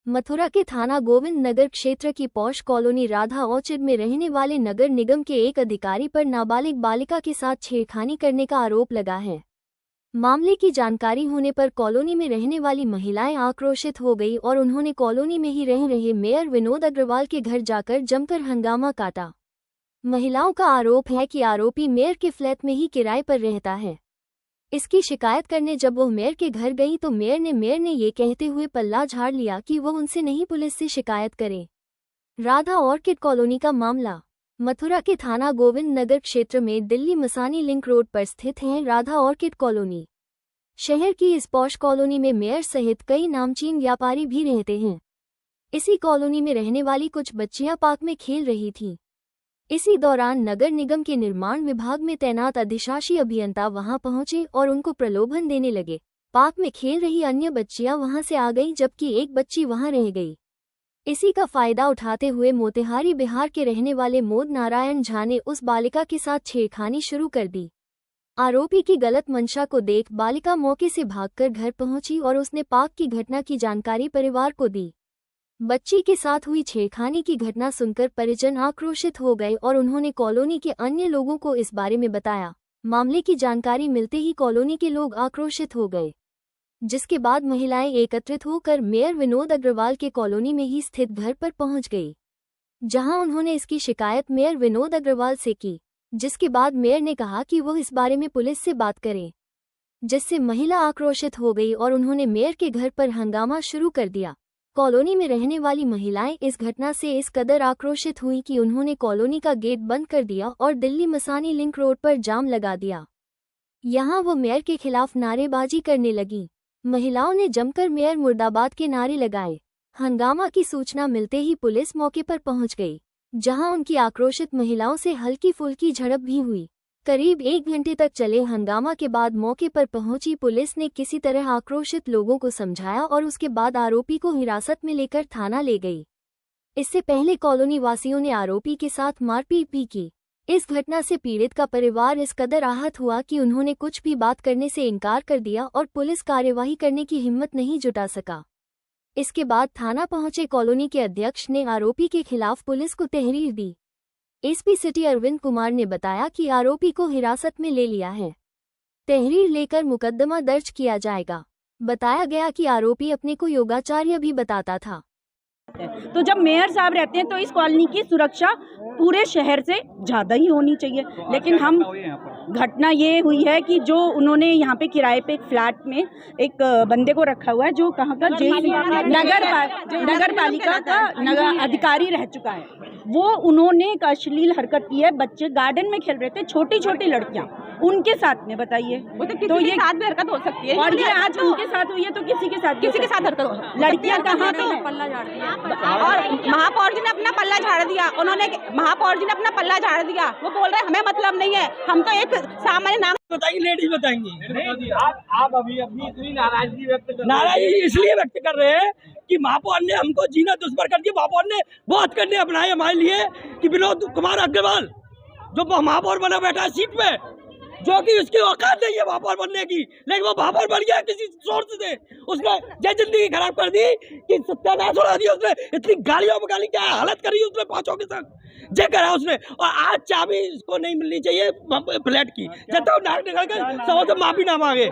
मथुरा के थाना गोविंद नगर क्षेत्र की पौष कॉलोनी राधा ऑर्चिड में रहने वाले नगर निगम के एक अधिकारी पर नाबालिग बालिका के साथ छेड़खानी करने का आरोप लगा है। मामले की जानकारी होने पर कॉलोनी में रहने वाली महिलाएं आक्रोशित हो गई और उन्होंने कॉलोनी में ही रह रहे मेयर विनोद अग्रवाल के घर जाकर जमकर हंगामा काटा। महिलाओं का आरोप है कि आरोपी मेयर के फ्लैट में ही किराए पर रहता है। इसकी शिकायत करने जब वो मेयर के घर गई तो मेयर ने ये कहते हुए पल्ला झाड़ लिया कि वो उनसे नहीं पुलिस से शिकायत करे। राधा ऑर्किड कॉलोनी का मामला मथुरा के थाना गोविंद नगर क्षेत्र में दिल्ली मसानी लिंक रोड पर स्थित है। राधा ऑर्किड कॉलोनी शहर की इस पौष कॉलोनी में मेयर सहित कई नामचीन व्यापारी भी रहते हैं। इसी कॉलोनी में रहने वाली कुछ बच्चियां पार्क में खेल रही थीं। इसी दौरान नगर निगम के निर्माण विभाग में तैनात अधिशासी अभियंता वहां पहुंचे और उनको प्रलोभन देने लगे। पार्क में खेल रही अन्य बच्चियां वहां से आ गईं जबकि एक बच्ची वहां रह गई। इसी का फायदा उठाते हुए मोतिहारी बिहार के रहने वाले मोद नारायण झा ने उस बालिका के साथ छेड़खानी शुरू कर दी। आरोपी की गलत मंशा को देख बालिका मौके से भागकर घर पहुंची और उसने पार्क की घटना की जानकारी परिवार को दी। बच्ची के साथ हुई छेड़खानी की घटना सुनकर परिजन आक्रोशित हो गए और उन्होंने कॉलोनी के अन्य लोगों को इस बारे में बताया। मामले की जानकारी मिलते ही कॉलोनी के लोग आक्रोशित हो गए, जिसके बाद महिलाएं एकत्रित होकर मेयर विनोद अग्रवाल के कॉलोनी में ही स्थित घर पर पहुंच गई, जहां उन्होंने इसकी शिकायत मेयर विनोद अग्रवाल से की। जिसके बाद मेयर ने कहा कि वो इस बारे में पुलिस से बात करें, जिससे महिला आक्रोशित हो गई और उन्होंने मेयर के घर पर हंगामा शुरू कर दिया। कॉलोनी में रहने वाली महिलाएं इस घटना से इस कदर आक्रोशित हुई कि उन्होंने कॉलोनी का गेट बंद कर दिया और दिल्ली मसानी लिंक रोड पर जाम लगा दिया। यहां वो मेयर के खिलाफ नारेबाजी करने लगी। महिलाओं ने जमकर मेयर मुर्दाबाद के नारे लगाए। हंगामा की सूचना मिलते ही पुलिस मौके पर पहुंच गई, जहां उनकी आक्रोशित महिलाओं से हल्की फुल्की झड़प भी हुई। करीब 1 घंटे तक चले हंगामा के बाद मौके पर पहुंची पुलिस ने किसी तरह आक्रोशित लोगों को समझाया और उसके बाद आरोपी को हिरासत में लेकर थाना ले गई। इससे पहले कॉलोनी वासियों ने आरोपी के साथ मारपीट भी की। इस घटना से पीड़ित का परिवार इस कदर आहत हुआ कि उन्होंने कुछ भी बात करने से इनकार कर दिया और पुलिस कार्यवाही करने की हिम्मत नहीं जुटा सका। इसके बाद थाना पहुंचे कॉलोनी के अध्यक्ष ने आरोपी के खिलाफ पुलिस को तहरीर दी। एसपी सिटी अरविंद कुमार ने बताया कि आरोपी को हिरासत में ले लिया है। तहरीर लेकर मुकदमा दर्ज किया जाएगा। बताया गया कि आरोपी अपने को योगाचार्य भी बताता था। तो जब मेयर साहब रहते हैं तो इस कॉलोनी की सुरक्षा पूरे शहर से ज़्यादा ही होनी चाहिए, लेकिन हम घटना ये हुई है कि जो उन्होंने यहाँ पे किराए पे एक फ्लैट में एक बंदे को रखा हुआ है जो कहाँ का नगर पालिका का अधिकारी रह चुका है, वो उन्होंने एक अश्लील हरकत की है। बच्चे गार्डन में खेल रहे थे, छोटी छोटी लड़कियाँ उनके साथ में, बताइए तो ये साथ भी हरकत हो सकती है। और ये आज उनके साथ हुई है तो किसी के साथ हरकत हो। लड़कियाँ कहाँ तो पल्ला झाड़ दिया और महापौर जी ने अपना पल्ला झाड़ दिया। महापौर जी ने अपना पल्ला झाड़ दिया। वो बोल रहे हमें मतलब नहीं है, हम तो एक सामान्य नाम बताइए, लेडीज बताएंगी। आप अभी इतनी नाराजगी इसलिए व्यक्त कर रहे हैं कि महापौर ने हमको जीना दुश्मन कर दिया। महापौर ने बहुत करने अपनाए हमारे लिए कि विनोद कुमार अग्रवाल जो महापौर बना बैठा है सीट पे, जो कि उसकी औकात नहीं है महापौर बनने की, लेकिन वो महापौर बन गया किसी सोर्स से। उसने ये जिंदगी खराब कर दी कि सत्यानाश उड़ा दिया उसने। इतनी गालियों में गाली, क्या हालत करी उसने पांचों के साथ, जे करा उसने। और आज चाबी इसको नहीं मिलनी चाहिए फ्लैट की, जब तक नाक निकल के सब माफी ना मांगे।